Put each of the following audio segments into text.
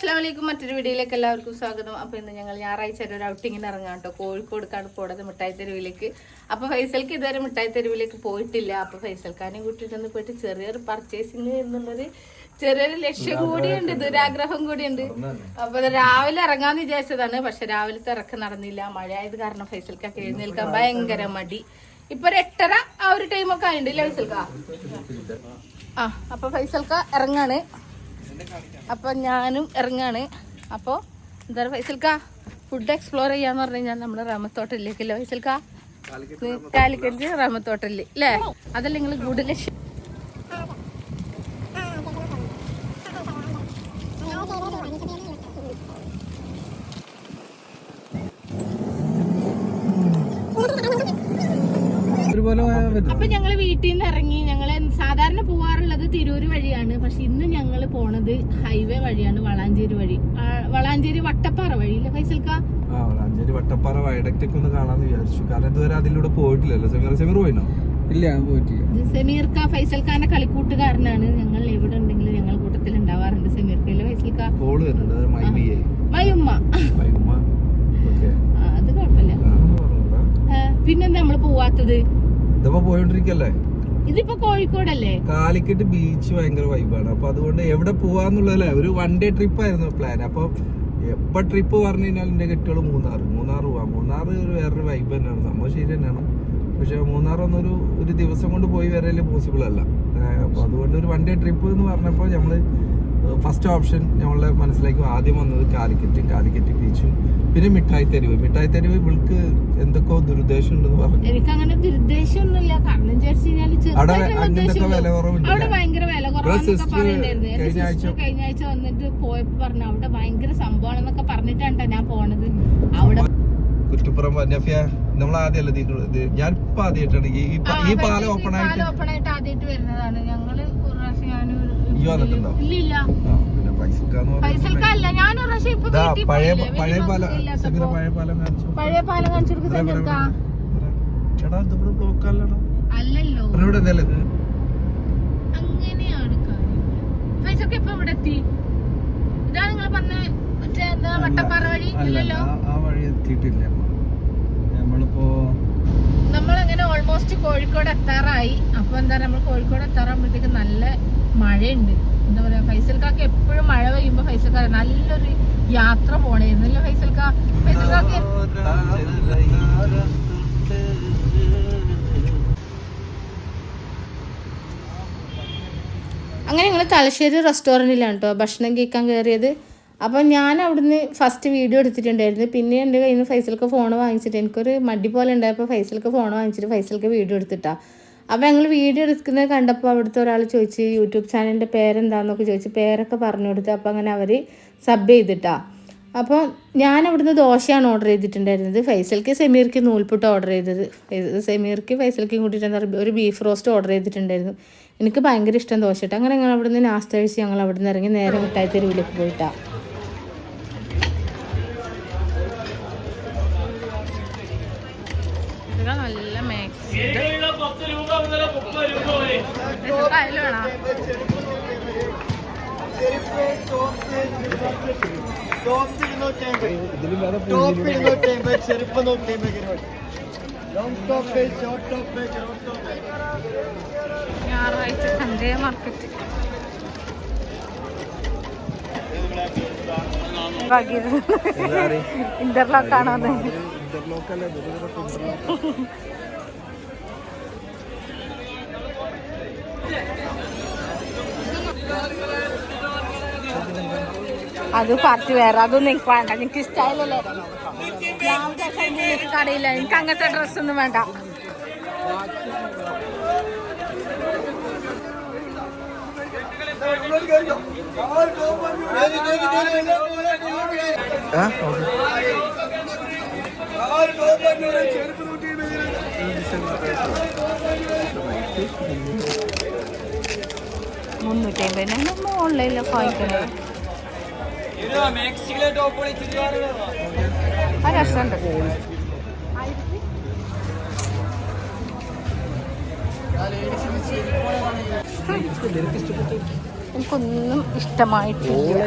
അസ്സലാമലൈക്കും. മറ്റൊരു വീഡിയോയിലേക്ക് എല്ലാവർക്കും സ്വാഗതം. അപ്പോൾ ഇന്ന് ഞങ്ങൾ ഞായറാഴ്ച ഒരു ഔട്ടിങ്ങിന് ഇറങ്ങാം കേട്ടോ. കോഴിക്കോട് പോണത് മിഠായി തെരുവിലേക്ക്. അപ്പോൾ ഫൈസൽക്ക് ഇതുവരെ മിഠായി തെരുവിലേക്ക് പോയിട്ടില്ല. അപ്പോൾ ഫൈസൽക്കാനെയും കൂട്ടിയിട്ടൊന്ന് പോയിട്ട് ചെറിയൊരു പർച്ചേസിങ് എന്നുള്ളൊരു ചെറിയൊരു ലക്ഷ്യം കൂടിയുണ്ട്, ദുരാഗ്രഹം കൂടിയുണ്ട്. അപ്പോൾ രാവിലെ ഇറങ്ങാന്ന് വിചാരിച്ചതാണ്. പക്ഷെ രാവിലത്തെ ഇറക്കം നടന്നില്ല. മഴ ആയത് കാരണം ഫൈസൽക്കൊക്കെ എഴുന്നേൽക്കാൻ ഭയങ്കര മടി. ഇപ്പൊ ഒരു 8:30 ആ ഒരു ടൈമൊക്കെ ആയിട്ടില്ല ഫൈസൽക്ക. അപ്പൊ ഫൈസൽക്ക ഇറങ്ങാണ്. അപ്പൊ ഞാനും ഇറങ്ങാണ്. അപ്പോൾ എന്താ ഫൈസൽക്ക ഫുഡ് എക്സ്പ്ലോർ ചെയ്യാന്ന് പറഞ്ഞു കഴിഞ്ഞാൽ നമ്മുടെ റഹ്മത്തോട്ടലിലേക്കല്ലേ ഫൈസൽക്ക? കാലിക്കറ്റ് റഹ്മത്തോട്ടലില് അല്ലേ? അതല്ല നിങ്ങൾ കൂടുതൽ അപ്പൊ ഞങ്ങള് വീട്ടിൽ നിന്ന് ഇറങ്ങി. ഞങ്ങള് സാധാരണ പോവാറുള്ളത് തിരൂര് വഴിയാണ്. പക്ഷെ ഇന്ന് ഞങ്ങള് പോണത് ഹൈവേ വഴിയാണ്, വളാഞ്ചേരി വഴി. വളാഞ്ചേരി വട്ടപ്പാറ വഴി അല്ലേ ഫൈസൽക്ക? വളാഞ്ചേരി വട്ടപ്പാറ വയഡക്റ്റ് ഒക്കെ ഒന്ന് കാണാന്ന് വിചാരിച്ചു. കാരണം ഇതുവരെ അതിലൂടെ പോയിട്ടില്ലല്ലോ. സമീർ പോയിനോ? ഇല്ല, ഞാൻ പോയിട്ടില്ല. സമീർക്ക ഫൈസൽഖാന്റെ കളിക്കൂട്ടുകാരനാണ്. ഞങ്ങൾ എവിടെ ഉണ്ടെങ്കിലും ഞങ്ങൾ കൂട്ടത്തിൽ ഉണ്ടാവാറുണ്ട്. സമീർക്കല്ലേ ഫൈസൽക്ക? കോള് വരുന്നുണ്ട്. മയുമ്മ. അത് കുഴപ്പമില്ല. പിന്നെന്താ നമ്മള് പോവാത്തത്? ഇതിപ്പോ പോയോണ്ടിരിക്കല്ലേ. ഇതിപ്പോ കോഴിക്കോടല്ലേ? കാലിക്കറ്റ് ബീച്ച് ഭയങ്കര വൈബാണ്. അപ്പൊ അതുകൊണ്ട് എവിടെ പോവാന്നുള്ളതല്ലേ, ഒരു 1 ഡേ ട്രിപ്പ് ആയിരുന്നു പ്ലാൻ. അപ്പൊ എപ്പോ ട്രിപ്പ് പറഞ്ഞു കഴിഞ്ഞാൽ എന്റെ കെട്ടുകൾ മൂന്നാർ പോവാം. മൂന്നാർ ഒരു വേറൊരു വൈബ് തന്നെയാണ്, സംഭവം ശരി തന്നെയാണ്. പക്ഷെ മൂന്നാറൊന്നും ഒരു ദിവസം കൊണ്ട് പോയി വരല് പോസിബിൾ അല്ല. അപ്പൊ അതുകൊണ്ട് ഒരു 1 ഡേ ട്രിപ്പ് എന്ന് പറഞ്ഞപ്പോൾ നമ്മള് ഫസ്റ്റ് ഓപ്ഷൻ നമ്മളുടെ മനസ്സിലേക്ക് ആദ്യം വന്നത് കാലിക്കറ്റ് ബീച്ചും പിന്നെ മിഠായി തെരുവ്. ഇവൾക്ക് എന്തൊക്കെയോ ദുരുദ്ദേശം ഉണ്ടെന്ന് പറഞ്ഞു. എനിക്ക് അങ്ങനെ ദുരുദ്ദേശം ഒന്നുമില്ല. കാരണം അങ്ങനത്തെ വില കുറവുണ്ട്. അവിടെ ഭയങ്കര വില കുറവാന്നൊക്കെ പറയുന്നുണ്ടായിരുന്നു. കഴിഞ്ഞ ആഴ്ച വന്നിട്ട് പോയപ്പോ പറഞ്ഞു അവിടെ ഭയങ്കര സംഭവമാണെന്നൊക്കെ പറഞ്ഞിട്ടാണ് ഞാൻ പോണത്. അവിടെ കുറ്റിപ്പുറം നമ്മൾ ആദ്യമല്ല, ഞാൻ ഇപ്പൊ ആദ്യമായിട്ടാണ് ഈ പാലം ഓപ്പൺ ആയിട്ട് ആദ്യമായിട്ട് വരുന്നതാണ്. ഞങ്ങള് പഴയ പാലം കാണിച്ചു അല്ലല്ലോ. അങ്ങനെയാണ് പൈസക്ക് ഇപ്പൊ ഇവിടെ എത്തി. ഇതാ നിങ്ങൾ പറഞ്ഞ മറ്റേ എന്താ വട്ടപ്പാറ വഴി അല്ലല്ലോ? ആ വഴി എത്തിയിട്ടില്ല. നമ്മളങ്ങനെ ഓൾമോസ്റ്റ് കോഴിക്കോട് എത്താറായി. അപ്പൊ എന്താ നമ്മൾ കോഴിക്കോട് എത്താറാകുമ്പോഴത്തേക്ക് നല്ല മഴയുണ്ട്. എന്താ പറയാ, ഫൈസൽക്കാക്ക് എപ്പോഴും മഴ പെയ്യുമ്പോ ഫൈസൽക്കാർ നല്ലൊരു യാത്ര പോണേന്നല്ലേ ഫൈസൽക്കാക്ക് അങ്ങനെ ഞങ്ങൾ തലശ്ശേരി റെസ്റ്റോറൻറ്റിലാണ് കേട്ടോ ഭക്ഷണം കഴിക്കാൻ കയറിയത്. അപ്പം ഞാൻ അവിടുന്ന് ഫസ്റ്റ് വീഡിയോ എടുത്തിട്ടുണ്ടായിരുന്നു. പിന്നെ എൻ്റെ കയ്യിൽ നിന്ന് ഫൈസൽക്ക് ഫോൺ വാങ്ങിച്ചിട്ട് എനിക്കൊരു മടി പോലെ ഉണ്ടായപ്പോൾ ഫൈസൽക്ക് ഫോൺ വാങ്ങിച്ചിട്ട് ഫൈസൽക്ക് വീഡിയോ എടുത്തിട്ടാണ്. അപ്പോൾ ഞങ്ങൾ വീഡിയോ എടുക്കുന്നത് കണ്ടപ്പോൾ അവിടുത്തെ ഒരാൾ ചോദിച്ച് യൂട്യൂബ് ചാനലിൻ്റെ പേരെന്താണെന്നൊക്കെ ചോദിച്ച് പേരൊക്കെ പറഞ്ഞു കൊടുത്ത്. അപ്പോൾ അങ്ങനെ അവർ സബ് ചെയ്തിട്ടാണ്. അപ്പോൾ ഞാൻ അവിടുന്ന് ദോശയാണ് ഓർഡർ ചെയ്തിട്ടുണ്ടായിരുന്നത്. ഫൈസൽക്ക് സമീർക്ക് നൂൽപുട്ട് ഓർഡർ ചെയ്തത്. സമീർക്ക് ഫൈസൽക്കും കൂട്ടിയിട്ട് എന്താ പറയുക ഒരു ബീഫ് റോസ്റ്റ് ഓർഡർ ചെയ്തിട്ടുണ്ടായിരുന്നു. എനിക്ക് ഭയങ്കര ഇഷ്ടം ദോശ ഇട്ട്. അങ്ങനെ ഞങ്ങൾ അവിടുന്ന് നാസ്ത കഴിച്ച് ഞങ്ങൾ അവിടുന്ന് ഇറങ്ങി നേരെ മിഠായി തെരുവിലേക്ക് പോയിട്ടാണ്. നല്ല മാക്സ് ഞായറാഴ്ച സൺഡേ മാർക്കറ്റ് ഇന്റർലോക്ക് ആണോ? അത് പാർട്ടി വേറെ, അതൊന്നും എനിക്ക് വേണ്ട. എനിക്ക് ഇഷ്ടമായില്ലല്ലേ കടയില്ല. എനിക്ക് അങ്ങനത്തെ ഡ്രസ്സൊന്നും വേണ്ട. $350 ഓൺലൈനിലൊക്കെ വാങ്ങിക്കണത്. ആ രസമുണ്ട്. എനിക്കൊന്നും ഇഷ്ടമായിട്ടില്ല.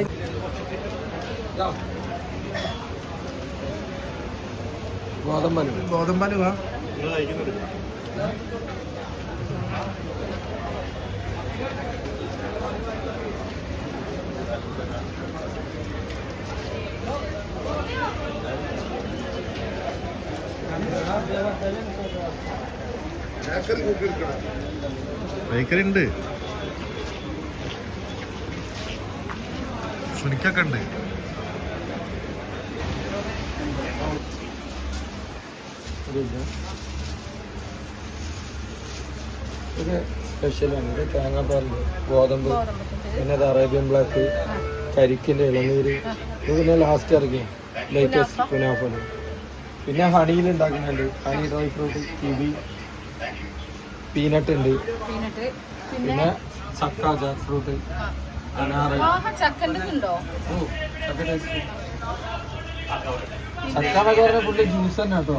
ഗോതമ്പലുവ ബേക്കറി ഉണ്ട്, സുനിക്കൊക്കെ ഉണ്ട്. ഇത് സ്പെഷ്യലാണ്. ഇത് തേങ്ങാപ്പാലുണ്ട്, ഗോതമ്പ്, പിന്നെ അറേബ്യൻ ബ്ലാക്ക്, കരിക്കിൻ്റെ ഇളനീര്, ഇത് പിന്നെ ലാസ്റ്റ് ഇറങ്ങി ലേറ്റസ്റ്റ് കുനാഫല്. പിന്നെ ഹണിയിൽ ഉണ്ടാക്കുന്നുണ്ട്, honey dry fruit, kiwi, peanut ഉണ്ട്, പിന്നെ ചക്ക, ജാക്ക് ഫ്രൂട്ട്, അനാറ്. ചക്ക എന്നൊക്കെ പറഞ്ഞ ഫുള്ള് ജ്യൂസ് തന്നെ കേട്ടോ.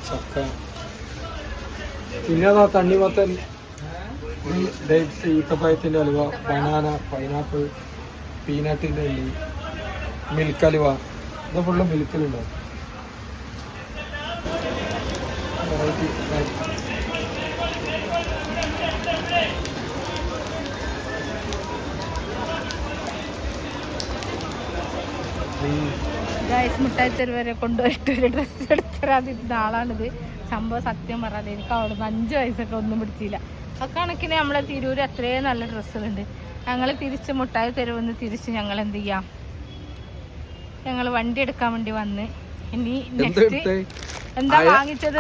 ചക്ക, പിന്നെ തണ്ണിമത്തൻ, ഡേറ്റ്സ്, ഈത്തപ്പഴത്തിൻ്റെ ഹലുവ, ബനാന, പൈനാപ്പിൾ, പീനട്ടിൻ്റെ ഉള്ളി, മിൽക്ക് ഹലുവ. ഇത് ഫുള്ള് മിൽക്കിലുണ്ടാവും. മുട്ടായി തെരുവരെ കൊണ്ടുപോയിട്ട് ഒരു ഡ്രസ്സ് എടുത്തരാതിരുന്ന ആളാണിത്. സംഭവം സത്യം പറയാതെ എനിക്ക് അവിടുന്ന് 5 വയസ്സൊക്കെ ഒന്നും പിടിച്ചില്ല. അക്കണക്കിന് നമ്മളെ തിരൂര് അത്രയും നല്ല ഡ്രസ്സുകളുണ്ട്. ഞങ്ങൾ തിരിച്ച് മുട്ടായി തെരുവെന്ന് തിരിച്ച് ഞങ്ങൾ എന്ത് ചെയ്യാം, ഞങ്ങൾ വണ്ടി എടുക്കാൻ വേണ്ടി വന്ന് ഇനി നെക്സ്റ്റ് എന്താ വാങ്ങിച്ചത്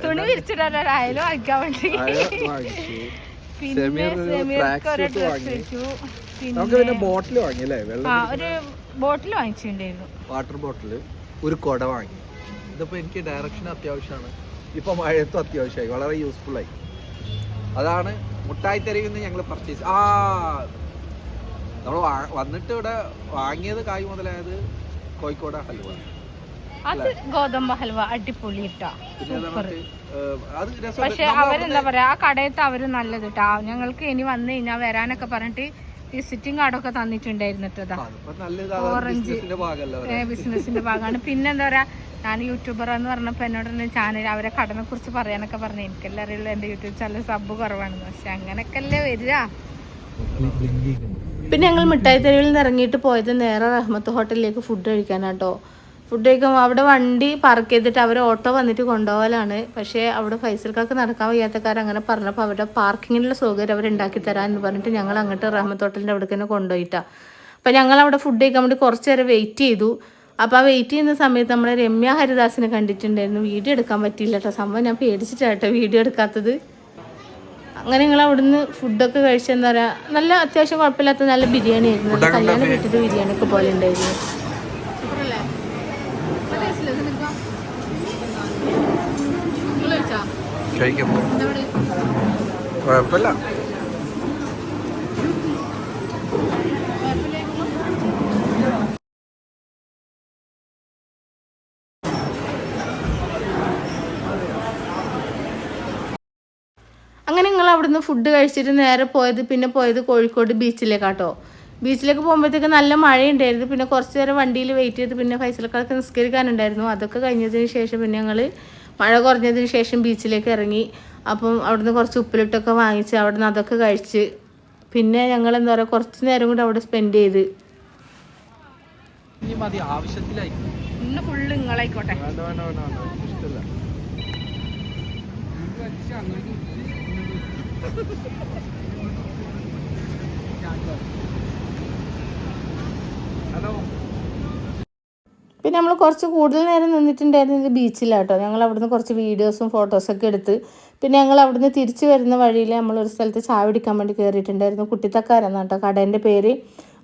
തുണി വിരിച്ചിടാനും വാങ്ങിക്കാൻ വേണ്ടി. പിന്നെ സെമീർക്ക് ഒരു ഡ്രസ് വെച്ചു. പിന്നെ ബോട്ടിൽ വാങ്ങിയല്ലേ, ഒരു ബോട്ടിൽ വാങ്ങിച്ചിട്ടുണ്ടായിരുന്നു, വാട്ടർ ബോട്ടിൽ, ഒരു കുട വാങ്ങി. ഇതിപ്പോ എനിക്ക് ഡയറക്ഷൻ അത്യാവശ്യമാണ്, ഇപ്പൊ മഴയത്തും അത്യാവശ്യമായി, വളരെ യൂസ്ഫുൾ ആയി. അതാണ് മുട്ടായി തെരുവിൽ ഞങ്ങൾ പർച്ചേസ്. നമ്മൾ വന്നിട്ട് ഇവിടെ വാങ്ങിയത് കായ് മുതലായത് കോഴിക്കോട് ഹൽവ. അത് ഗോതമ്പ് ഹൽവ അടിപൊളി ഇട്ടാ, സൂപ്പർ. പക്ഷെ അവരെന്താ പറയാ, ആ കടയത്ത് അവര് നല്ലത് ഇട്ടാ. ഞങ്ങൾക്ക് ഇനി വന്നു കഴിഞ്ഞാൽ വരാനൊക്കെ പറഞ്ഞിട്ട് വിസിറ്റിംഗ് കാർഡൊക്കെ തന്നിട്ടുണ്ടായിരുന്നു. ഓറഞ്ച് ബിസിനസിന്റെ ഭാഗമാണ്. പിന്നെ എന്താ പറയാ, ഞാൻ യൂട്യൂബർ എന്ന് പറഞ്ഞപ്പോ എന്നോട് ചാനൽ അവരെ കടനെ കുറിച്ച് പറയാനൊക്കെ പറഞ്ഞു. എനിക്കെല്ലാം അറിയുള്ളൂ എന്റെ യൂട്യൂബ് ചാനൽ സബ് കുറവാണെന്ന്. പക്ഷെ അങ്ങനെയൊക്കെ അല്ലേ വരിക. പിന്നെ ഞങ്ങൾ മിഠായി തെരുവിൽ നിന്ന് ഇറങ്ങിയിട്ട് പോയത് നേരെ റഹ്മത്ത് ഹോട്ടലിലേക്ക് ഫുഡ് കഴിക്കാനാട്ടോ. ഫുഡ് കഴിക്കുമ്പോൾ അവിടെ വണ്ടി പാർക്ക് ചെയ്തിട്ട് അവർ ഓട്ടോ വന്നിട്ട് കൊണ്ടുപോകലാണ്. പക്ഷേ അവിടെ ഫൈസൽക്കാർക്ക് നടക്കാൻ വയ്യാത്തക്കാർ അങ്ങനെ പറഞ്ഞപ്പോൾ അവരുടെ പാർക്കിങ്ങിനുള്ള സൗകര്യം അവർ ഉണ്ടാക്കി തരാമെന്ന് പറഞ്ഞിട്ട് ഞങ്ങൾ അങ്ങോട്ട് റഹ്മത്ത് ഹോട്ടലിൻ്റെ അവിടെ തന്നെ കൊണ്ടുപോയിട്ടാണ്. അപ്പോൾ ഞങ്ങൾ അവിടെ ഫുഡ് കഴിക്കാൻ വേണ്ടി കുറച്ച് നേരം വെയിറ്റ് ചെയ്തു. അപ്പോൾ ആ വെയിറ്റ് ചെയ്യുന്ന സമയത്ത് നമ്മളെ രമ്യ ഹരിദാസിനെ കണ്ടിട്ടുണ്ടായിരുന്നു. വീഡിയോ എടുക്കാൻ പറ്റിയില്ല കേട്ടോ. സംഭവം ഞാൻ പേടിച്ചിട്ടാട്ടോ വീഡിയോ എടുക്കാത്തത്. അങ്ങനെ ഞങ്ങൾ അവിടുന്ന് ഫുഡൊക്കെ കഴിച്ച് എന്താ പറയുക, നല്ല അത്യാവശ്യം കുഴപ്പമില്ലാത്ത നല്ല ബിരിയാണി ആയിരുന്നു. കല്യാണ വീട്ടിൽ ബിരിയാണിയൊക്കെ പോലെ ഉണ്ടായിരുന്നു. കുഴപ്പമില്ല. അങ്ങനെ ഞങ്ങൾ അവിടുന്ന് ഫുഡ് കഴിച്ചിട്ട് നേരെ പോയത് കോഴിക്കോട് ബീച്ചിലേക്കാട്ടോ. ബീച്ചിലേക്ക് പോകുമ്പോഴത്തേക്ക് നല്ല മഴയുണ്ടായിരുന്നു. പിന്നെ കുറച്ച് നേരം വണ്ടിയിൽ വെയിറ്റ് ചെയ്ത് പിന്നെ ഫൈസൽക്കാർക്ക് നിസ്കരിക്കാനുണ്ടായിരുന്നു. അതൊക്കെ കഴിഞ്ഞതിന് ശേഷം പിന്നെ ഞങ്ങൾ മഴ കുറഞ്ഞതിന് ശേഷം ബീച്ചിലേക്ക് ഇറങ്ങി. അപ്പം അവിടുന്ന് കുറച്ച് ഉപ്പിലിട്ടൊക്കെ വാങ്ങിച്ച് അവിടുന്ന് അതൊക്കെ കഴിച്ച് പിന്നെ ഞങ്ങൾ എന്താ പറയുക കുറച്ച് നേരം കൂടി അവിടെ സ്പെൻഡ് ചെയ്ത്. ഇന്ന് ഫുള്ള് നിങ്ങളായിക്കോട്ടെ. പിന്നെ നമ്മൾ കുറച്ച് കൂടുതൽ നേരം നിന്നിട്ടുണ്ടായിരുന്നത് ബീച്ചിലാട്ടോ. ഞങ്ങൾ അവിടുന്ന് കുറച്ച് വീഡിയോസും ഫോട്ടോസൊക്കെ എടുത്ത് പിന്നെ ഞങ്ങൾ അവിടുന്ന് തിരിച്ച് വരുന്ന വഴിയിൽ നമ്മളൊരു സ്ഥലത്ത് ചായ കുടിക്കാൻ വേണ്ടി കയറിയിട്ടുണ്ടായിരുന്നു. കുട്ടിത്തക്കാരെന്നാണ് കേട്ടോ കടേൻ്റെ പേര്.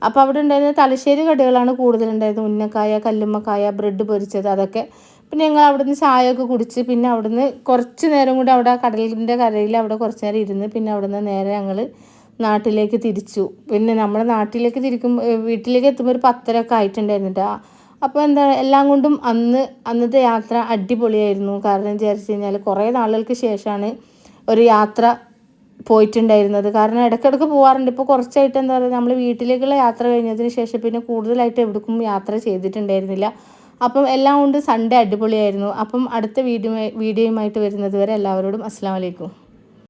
അപ്പോൾ അവിടെ ഉണ്ടായിരുന്ന തലശ്ശേരി കടികളാണ് കൂടുതലുണ്ടായിരുന്നത്. ഉന്നക്കായ, കല്ലുമ്മക്കായ, ബ്രെഡ് പൊരിച്ചത്, അതൊക്കെ. പിന്നെ ഞങ്ങൾ അവിടുന്ന് ചായയൊക്കെ കുടിച്ച് പിന്നെ അവിടുന്ന് കുറച്ച് നേരം കൂടി അവിടെ കടലിൻ്റെ കരയിൽ അവിടെ കുറച്ച് നേരം ഇരുന്ന് പിന്നെ അവിടുന്ന് നേരെ ഞങ്ങൾ നാട്ടിലേക്ക് തിരിച്ചു. പിന്നെ നമ്മുടെ നാട്ടിലേക്ക് വീട്ടിലേക്ക് എത്തുമ്പോൾ ഒരു 10:30 ആയിട്ടുണ്ടായിരുന്നു കേട്ടോ. അപ്പോൾ എന്താ എല്ലാം കൊണ്ടും അന്നത്തെ യാത്ര അടിപൊളിയായിരുന്നു. കാരണം വിചാരിച്ചു കഴിഞ്ഞാൽ കുറേ നാളുകൾക്ക് ശേഷമാണ് ഒരു യാത്ര പോയിട്ടുണ്ടായിരുന്നത്. കാരണം ഇടയ്ക്കിടയ്ക്ക് പോകാറുണ്ട്. ഇപ്പോൾ കുറച്ചായിട്ട് എന്താ പറയുക, നമ്മൾ വീട്ടിലേക്കുള്ള യാത്ര കഴിഞ്ഞതിന് ശേഷം പിന്നെ കൂടുതലായിട്ട് എവിടേക്കും യാത്ര ചെയ്തിട്ടുണ്ടായിരുന്നില്ല. അപ്പം എല്ലാം കൊണ്ട് സൺഡേ അടിപൊളിയായിരുന്നു. അപ്പം അടുത്ത വീഡിയോയുമായിട്ട് വരുന്നത് വരെ എല്ലാവരോടും അസ്സലാമു അലൈക്കും.